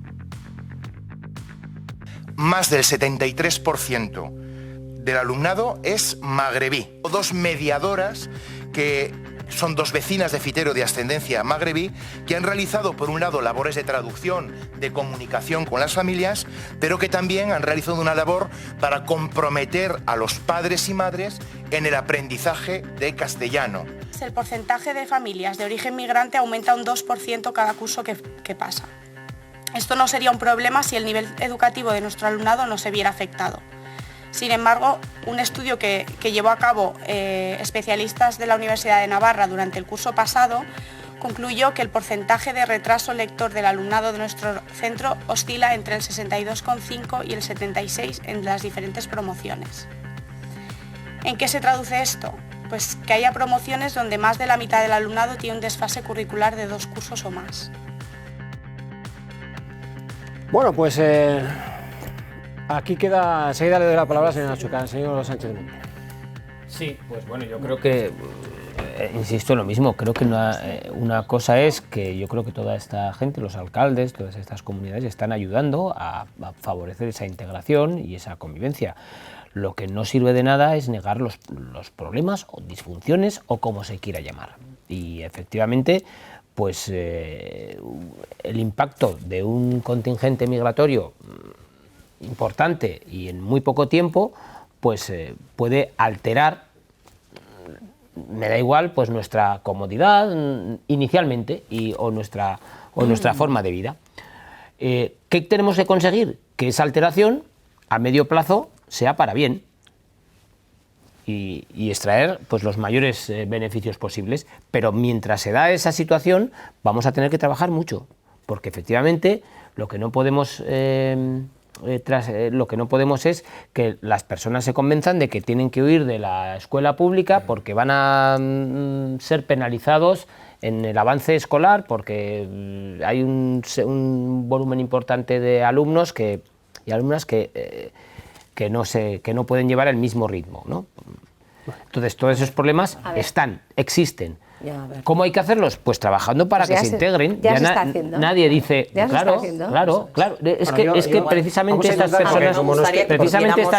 más del 73% del alumnado es magrebí. 2 mediadoras que son 2 vecinas de Fitero de ascendencia magrebí que han realizado, por un lado, labores de traducción, de comunicación con las familias, pero que también han realizado una labor para comprometer a los padres y madres en el aprendizaje de castellano. El porcentaje de familias de origen migrante aumenta un 2% cada curso que pasa. Esto no sería un problema si el nivel educativo de nuestro alumnado no se viera afectado. Sin embargo, un estudio que llevó a cabo especialistas de la Universidad de Navarra durante el curso pasado concluyó que el porcentaje de retraso lector del alumnado de nuestro centro oscila entre el 62,5 y el 76 en las diferentes promociones. ¿En qué se traduce esto? Pues que haya promociones donde más de la mitad del alumnado tiene un desfase curricular de 2 cursos o más. Bueno, pues aquí queda, enseguida le doy la palabra al señor Sánchez de Muñain. Sí, pues bueno, yo creo que, insisto en lo mismo, creo que una cosa es que yo creo que toda esta gente, los alcaldes, todas estas comunidades están ayudando a favorecer esa integración y esa convivencia. Lo que no sirve de nada es negar los problemas o disfunciones o como se quiera llamar. Y efectivamente, pues el impacto de un contingente migratorio importante y en muy poco tiempo, pues puede alterar, me da igual, pues nuestra comodidad inicialmente o nuestra forma de vida. ¿Qué tenemos que conseguir? Que esa alteración a medio plazo sea para bien y extraer pues los mayores beneficios posibles, pero mientras se da esa situación vamos a tener que trabajar mucho, porque efectivamente lo que no podemos es que las personas se convenzan de que tienen que huir de la escuela pública porque van a ser penalizados en el avance escolar, porque hay un volumen importante de alumnos y alumnas que no pueden llevar el mismo ritmo, ¿no? Entonces, todos esos problemas existen. ¿Cómo hay que hacerlos? Pues trabajando para que se integren. Ya se está haciendo. Nadie dice, claro. Es que precisamente estas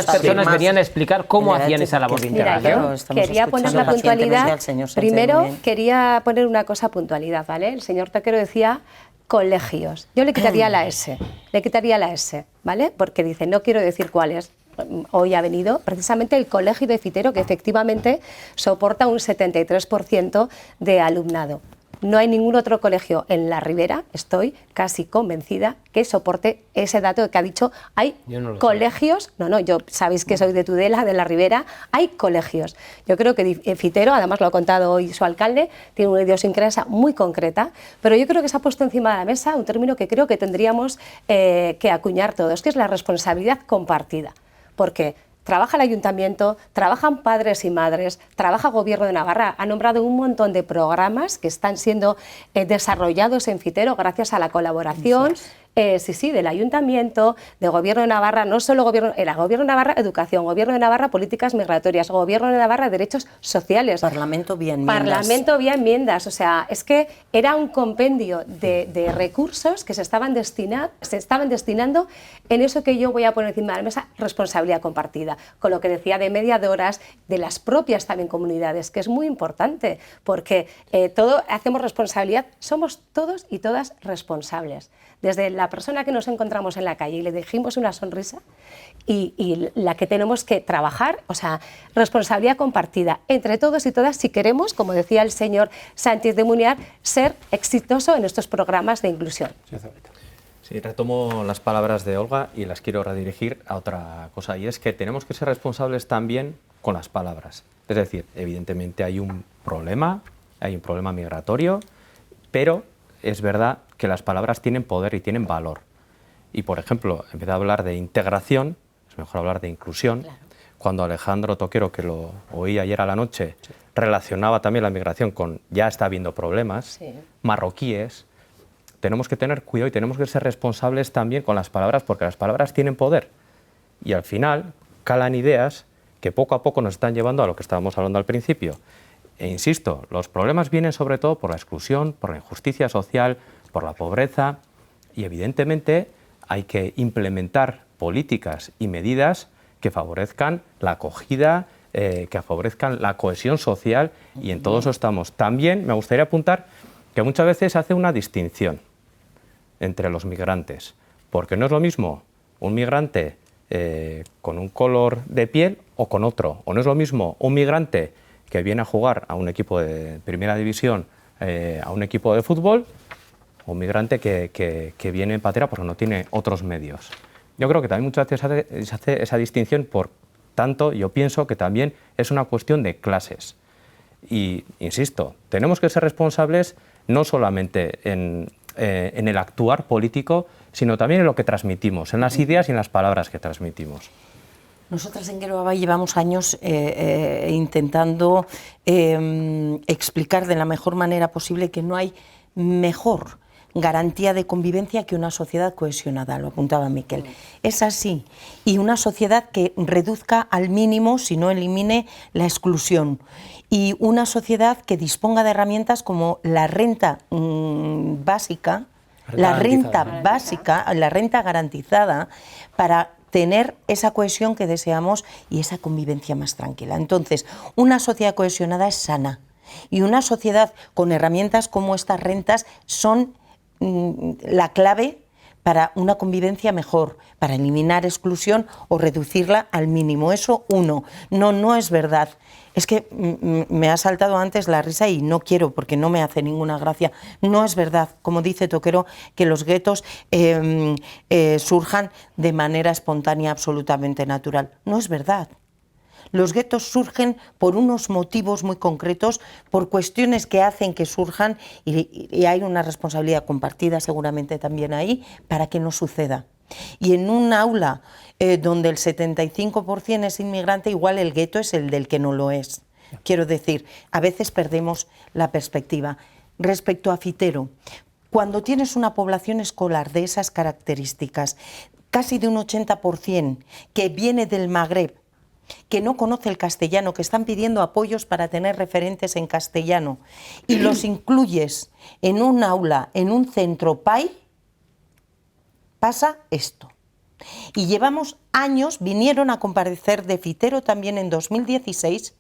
personas venían a explicar cómo hacían esa labor de integración. Quería poner la puntualidad. Primero, quería poner una cosa puntualidad, ¿vale? El señor Toquero decía colegios. Yo le quitaría la S, ¿vale? Porque dice, no quiero decir cuáles. Hoy ha venido precisamente el Colegio de Fitero, que efectivamente soporta un 73% de alumnado. No hay ningún otro colegio en la Ribera, estoy casi convencida, que soporte ese dato que ha dicho. Hay colegios, yo sabéis que soy de Tudela, de la Ribera, hay colegios. Yo creo que Fitero, además lo ha contado hoy su alcalde, tiene una idiosincrasia muy concreta, pero yo creo que se ha puesto encima de la mesa un término que creo que tendríamos que acuñar todos, que es la responsabilidad compartida. Porque trabaja el ayuntamiento, trabajan padres y madres, trabaja Gobierno de Navarra, ha nombrado un montón de programas que están siendo desarrollados en Fitero gracias a la colaboración del Ayuntamiento, de Gobierno de Navarra, no solo Gobierno de Navarra, Educación, Gobierno de Navarra, Políticas Migratorias, Gobierno de Navarra, Derechos Sociales. Parlamento vía enmiendas. Parlamento vía enmiendas, o sea, es que era un compendio de recursos que se estaban destinando en eso que yo voy a poner encima de la mesa, responsabilidad compartida, con lo que decía de mediadoras, de las propias también comunidades, que es muy importante, porque todo hacemos responsabilidad, somos todos y todas responsables. Desde la persona que nos encontramos en la calle y le dijimos una sonrisa y la que tenemos que trabajar, o sea, responsabilidad compartida entre todos y todas si queremos, como decía el señor Sánchez de Muñain, ser exitoso en estos programas de inclusión. Sí, retomo las palabras de Olga y las quiero redirigir a otra cosa, y es que tenemos que ser responsables también con las palabras. Es decir, evidentemente hay un problema migratorio, pero es verdad que las palabras tienen poder y tienen valor. Y, por ejemplo, en vez de hablar de integración, es mejor hablar de inclusión. Claro. Cuando Alejandro Toquero, que lo oí ayer a la noche, relacionaba también la migración con ya está habiendo problemas, marroquíes, tenemos que tener cuidado y tenemos que ser responsables también con las palabras, porque las palabras tienen poder. Y al final calan ideas que poco a poco nos están llevando a lo que estábamos hablando al principio. E insisto, los problemas vienen sobre todo por la exclusión, por la injusticia social, por la pobreza, y evidentemente hay que implementar políticas y medidas que favorezcan la acogida, que favorezcan la cohesión social, y en todo eso estamos. También me gustaría apuntar que muchas veces se hace una distinción entre los migrantes, porque no es lo mismo un migrante con un color de piel o con otro, o no es lo mismo un migrante que viene a jugar a un equipo de primera división, a un equipo de fútbol, o un migrante que viene en patera porque no tiene otros medios. Yo creo que también muchas veces se hace esa distinción, por tanto, yo pienso que también es una cuestión de clases. Y, insisto, tenemos que ser responsables no solamente en el actuar político, sino también en lo que transmitimos, en las ideas y en las palabras que transmitimos. Nosotras en Geroa llevamos años intentando explicar de la mejor manera posible que no hay mejor garantía de convivencia que una sociedad cohesionada, lo apuntaba Miquel. Es así, y una sociedad que reduzca al mínimo, si no elimine, la exclusión, y una sociedad que disponga de herramientas como la renta básica, la renta garantizada, para tener esa cohesión que deseamos y esa convivencia más tranquila. Entonces, una sociedad cohesionada es sana, y una sociedad con herramientas como estas rentas son la clave para una convivencia mejor, para eliminar exclusión o reducirla al mínimo. Eso uno. No es verdad. Es que me ha saltado antes la risa y no quiero, porque no me hace ninguna gracia. No es verdad, como dice Toquero, que los guetos surjan de manera espontánea, absolutamente natural. No es verdad. Los guetos surgen por unos motivos muy concretos, por cuestiones que hacen que surjan, y hay una responsabilidad compartida seguramente también ahí para que no suceda. Y en un aula donde el 75% es inmigrante, igual el gueto es el del que no lo es. Quiero decir, a veces perdemos la perspectiva. Respecto a Fitero, cuando tienes una población escolar de esas características, casi de un 80% que viene del Magreb, que no conoce el castellano, que están pidiendo apoyos para tener referentes en castellano, y los incluyes en un aula, en un centro PAI, pasa esto. Y llevamos años, vinieron a comparecer de Fitero también en 2016,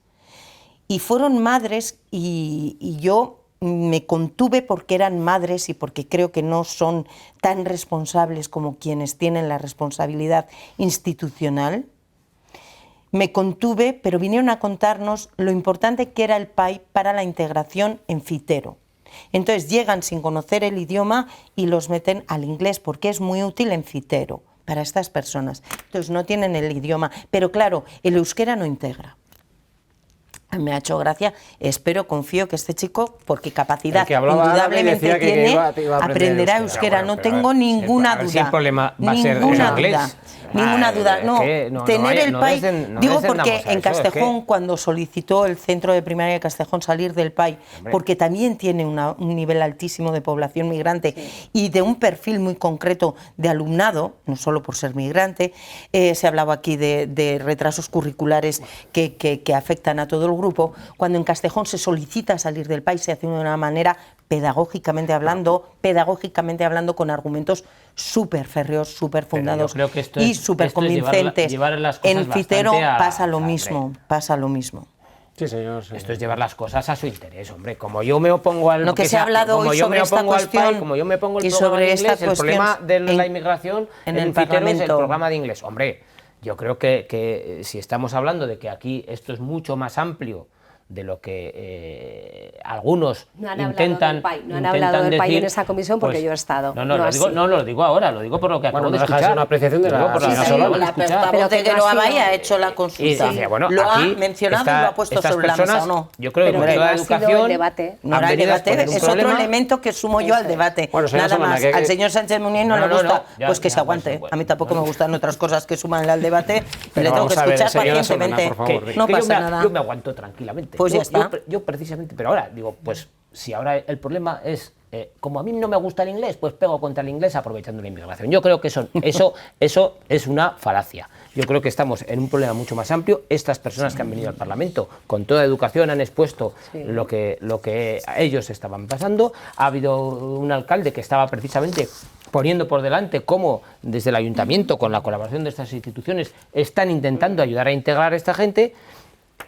y fueron madres, y yo me contuve porque eran madres y porque creo que no son tan responsables como quienes tienen la responsabilidad institucional. Me contuve, pero vinieron a contarnos lo importante que era el PAI para la integración en Fitero. Entonces llegan sin conocer el idioma y los meten al inglés, porque es muy útil en Fitero para estas personas. Entonces no tienen el idioma, pero claro, el euskera no integra. Me ha hecho gracia, espero, confío que este chico, porque capacidad indudablemente tiene, aprenderá euskera, no tengo ninguna duda. Si el problema va a ser el inglés. Ninguna duda, tener el PAI, digo porque en Castejón, cuando solicitó el centro de primaria de Castejón salir del PAI, porque también tiene un nivel altísimo de población migrante y de un perfil muy concreto de alumnado, no solo por ser migrante, se hablaba aquí de retrasos curriculares que afectan a todo el grupo. Cuando en Castejón se solicita salir del PAI, se hace de una manera pedagógicamente hablando, con argumentos súper férreos, súper fundados y súper convincentes. En Fitero pasa lo mismo. Sí, señor. Esto es llevar las cosas a su interés, hombre. Como yo me opongo al... Lo que se ha hablado hoy sobre esta cuestión como yo me pongo el programa de inglés, el problema de la inmigración en el Fitero es el programa de inglés. Hombre, yo creo que si estamos hablando de que aquí esto es mucho más amplio de lo que algunos intentan decir. No han hablado del PAI en esa comisión porque yo he estado. Lo digo ahora, lo digo por lo que acabo de escuchar. Una apreciación de la pero que Geroa ha hecho la consulta. Lo ha mencionado y lo ha puesto sobre la mesa, ¿o no? Yo creo que por toda la educación... No era el debate, es otro elemento que sumo yo al debate. Nada más, al señor Sánchez Muniain no le gusta, pues que se aguante. A mí tampoco me gustan otras cosas que suman al debate y le tengo que escuchar pacientemente. No pasa nada. Yo me aguanto tranquilamente. Pues ya está. Yo precisamente, pero ahora digo, pues si ahora el problema es, como a mí no me gusta el inglés, pues pego contra el inglés aprovechando la inmigración. Yo creo que eso es una falacia. Yo creo que estamos en un problema mucho más amplio. Estas personas que han venido al Parlamento con toda educación han expuesto lo que ellos estaban pasando. Ha habido un alcalde que estaba precisamente poniendo por delante cómo desde el ayuntamiento, con la colaboración de estas instituciones, están intentando ayudar a integrar a esta gente,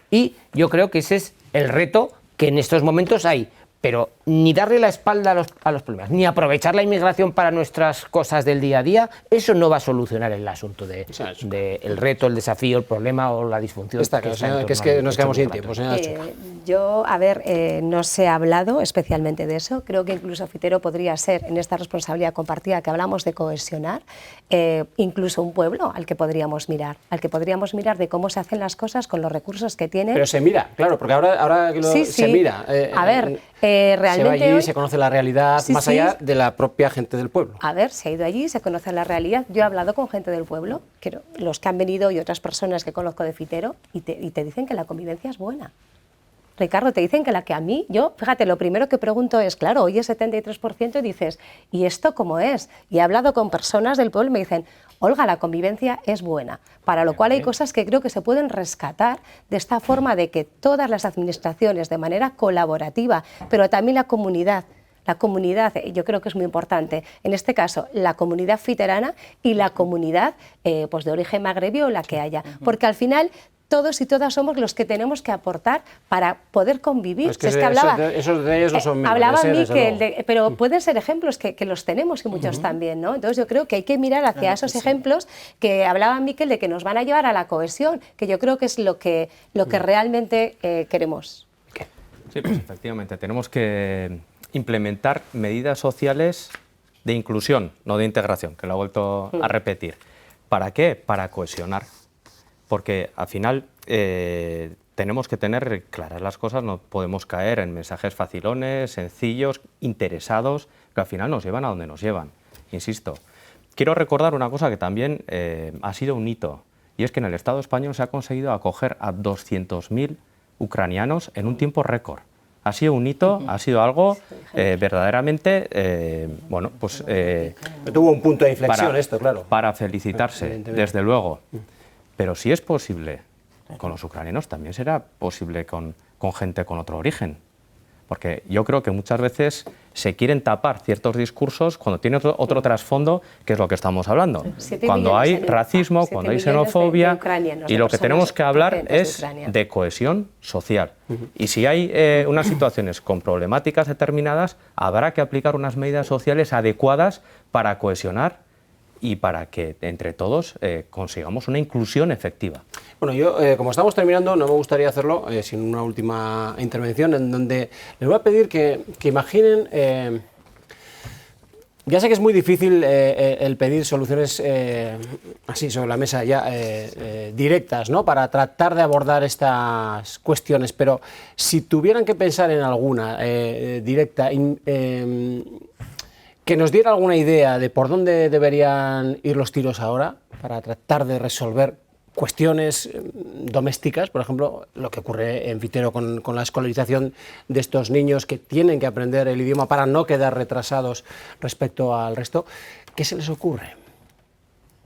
y yo creo que ese es el reto que en estos momentos hay. Pero ni darle la espalda a los problemas, ni aprovechar la inmigración para nuestras cosas del día a día, eso no va a solucionar el asunto el reto, el desafío, el problema o la disfunción. Está claro, que es que nos quedamos sin tiempo, señora Nacho. Yo, no se ha hablado especialmente de eso. Creo que incluso Fitero podría ser, en esta responsabilidad compartida que hablamos de cohesionar, incluso un pueblo al que podríamos mirar de cómo se hacen las cosas con los recursos que tienen. Pero se mira, claro, porque ahora que se mira. Realmente se va allí, hoy, se conoce la realidad más allá de la propia gente del pueblo. Se ha ido allí, se conoce la realidad. Yo he hablado con gente del pueblo, los que han venido y otras personas que conozco de Fitero, y te dicen que la convivencia es buena. Ricardo, te dicen que a mí, fíjate, lo primero que pregunto es, claro, hoy es 73% y dices, ¿y esto cómo es? Y he hablado con personas del pueblo y me dicen, Olga, la convivencia es buena, para lo cual hay cosas que creo que se pueden rescatar de esta forma de que todas las administraciones, de manera colaborativa, pero también la comunidad, yo creo que es muy importante, en este caso, la comunidad fiterana y la comunidad de origen magrebí o la que haya, porque al final todos y todas somos los que tenemos que aportar para poder convivir. Esos de ellos no son menores, hablaba Miquel, pero pueden ser ejemplos que los tenemos y muchos también, ¿no? Entonces yo creo que hay que mirar hacia esos ejemplos que hablaba Miquel de que nos van a llevar a la cohesión, que yo creo que es lo que realmente queremos. Sí, pues efectivamente, tenemos que implementar medidas sociales de inclusión, no de integración, que lo ha vuelto a repetir. ¿Para qué? Para cohesionar. Porque al final tenemos que tener claras las cosas, no podemos caer en mensajes facilones, sencillos, interesados, que al final nos llevan a donde nos llevan. Insisto, quiero recordar una cosa que también ha sido un hito, y es que en el Estado español se ha conseguido acoger a 200.000 ucranianos en un tiempo récord. Ha sido un hito, ha sido algo verdaderamente, tuvo un punto de inflexión esto, claro. Para felicitarse, desde luego. Pero si es posible con los ucranianos, también será posible con gente con otro origen. Porque yo creo que muchas veces se quieren tapar ciertos discursos cuando tiene otro trasfondo, que es lo que estamos hablando. Cuando hay racismo, cuando hay xenofobia, y lo que tenemos que hablar es de cohesión social. Y si hay unas situaciones con problemáticas determinadas, habrá que aplicar unas medidas sociales adecuadas para cohesionar y para que entre todos consigamos una inclusión efectiva. Bueno, yo, como estamos terminando, no me gustaría hacerlo sin una última intervención en donde les voy a pedir que imaginen, ya sé que es muy difícil el pedir soluciones así sobre la mesa ya directas, ¿no?, para tratar de abordar estas cuestiones, pero si tuvieran que pensar en alguna directa, que nos diera alguna idea de por dónde deberían ir los tiros ahora para tratar de resolver cuestiones domésticas, por ejemplo, lo que ocurre en Fitero con la escolarización de estos niños que tienen que aprender el idioma para no quedar retrasados respecto al resto. ¿Qué se les ocurre?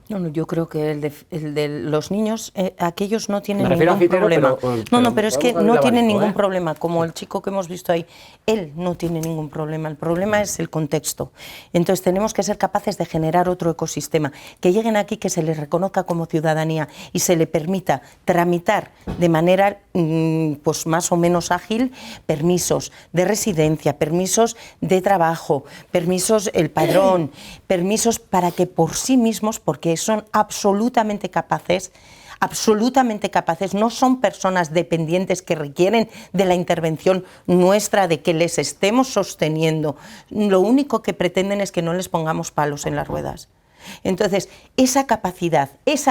No, yo creo que el de los niños, aquellos no tienen ningún problema. Pero pero es que no tienen ningún problema, como el chico que hemos visto ahí, él no tiene ningún problema, el problema es el contexto. Entonces tenemos que ser capaces de generar otro ecosistema, que lleguen aquí, que se les reconozca como ciudadanía y se le permita tramitar de manera pues más o menos ágil permisos de residencia, permisos de trabajo, permisos el padrón, permisos para que por sí mismos, porque son absolutamente capaces, no son personas dependientes que requieren de la intervención nuestra, de que les estemos sosteniendo. Lo único que pretenden es que no les pongamos palos en las ruedas. Entonces, esa capacidad es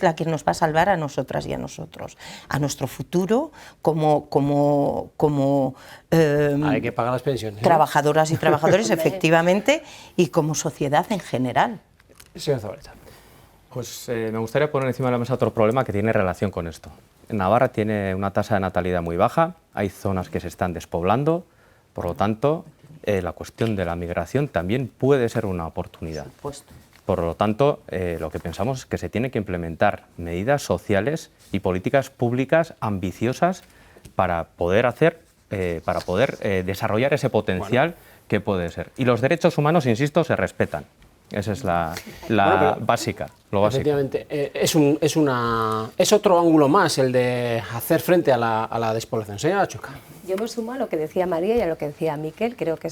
la que nos va a salvar a nosotras y a nosotros, a nuestro futuro como hay que pagar las pensiones, ¿no?, trabajadoras y trabajadores, efectivamente, y como sociedad en general. Señor Zabaleta. Pues me gustaría poner encima de la mesa otro problema que tiene relación con esto. Navarra tiene una tasa de natalidad muy baja, hay zonas que se están despoblando, por lo tanto, la cuestión de la migración también puede ser una oportunidad. Por supuesto. Por lo tanto, lo que pensamos es que se tienen que implementar medidas sociales y políticas públicas ambiciosas para poder desarrollar ese potencial que puede ser. Y los derechos humanos, insisto, se respetan. Esa es la básica, lo básico. Efectivamente, es otro ángulo más el de hacer frente a la despoblación. Señora Chuca. Yo me sumo a lo que decía María y a lo que decía Miquel. Creo que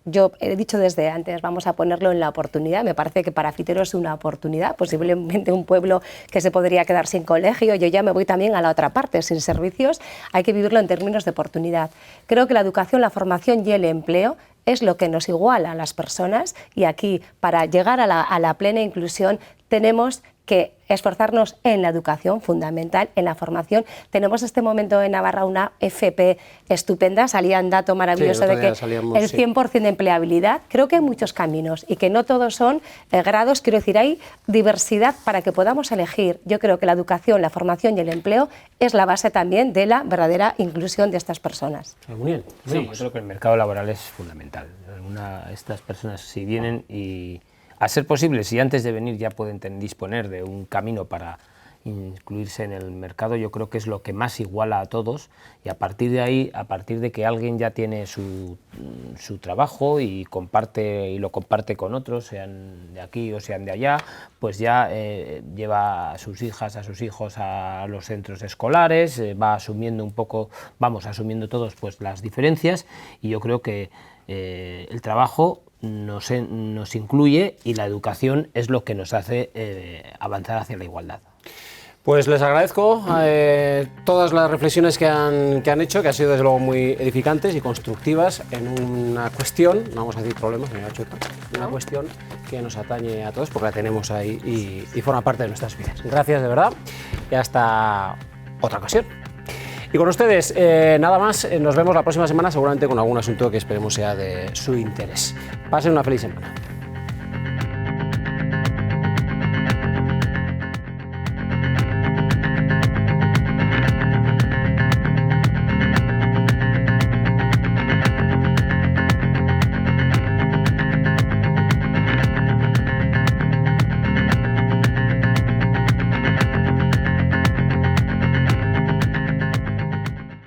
yo he dicho desde antes, vamos a ponerlo en la oportunidad. Me parece que para Fitero es una oportunidad, posiblemente un pueblo que se podría quedar sin colegio. Yo ya me voy también a la otra parte, sin servicios. Hay que vivirlo en términos de oportunidad. Creo que la educación, la formación y el empleo es lo que nos iguala a las personas, y aquí, para llegar a la plena inclusión, tenemos que esforzarnos en la educación fundamental, en la formación. Tenemos este momento en Navarra una FP estupenda, salía un dato maravilloso de que el 100% de empleabilidad. Creo que hay muchos caminos y que no todos son grados, quiero decir, hay diversidad para que podamos elegir. Yo creo que la educación, la formación y el empleo es la base también de la verdadera inclusión de estas personas. Sí, yo creo que el mercado laboral es fundamental. Estas personas, si vienen y, a ser posible, si antes de venir ya pueden disponer de un camino para incluirse en el mercado, yo creo que es lo que más iguala a todos, y a partir de ahí, a partir de que alguien ya tiene su trabajo y lo comparte con otros, sean de aquí o sean de allá, pues ya lleva a sus hijas, a sus hijos a los centros escolares, vamos asumiendo todos pues las diferencias, y yo creo que el trabajo nos incluye, y la educación es lo que nos hace avanzar hacia la igualdad. Pues les agradezco todas las reflexiones que han hecho, que han sido desde luego muy edificantes y constructivas en una cuestión, no vamos a decir problemas, señora Chuca, una cuestión que nos atañe a todos porque la tenemos ahí y forma parte de nuestras vidas. Gracias de verdad y hasta otra ocasión. Y con ustedes, nada más, nos vemos la próxima semana, seguramente con algún asunto que esperemos sea de su interés. Pasen una feliz semana.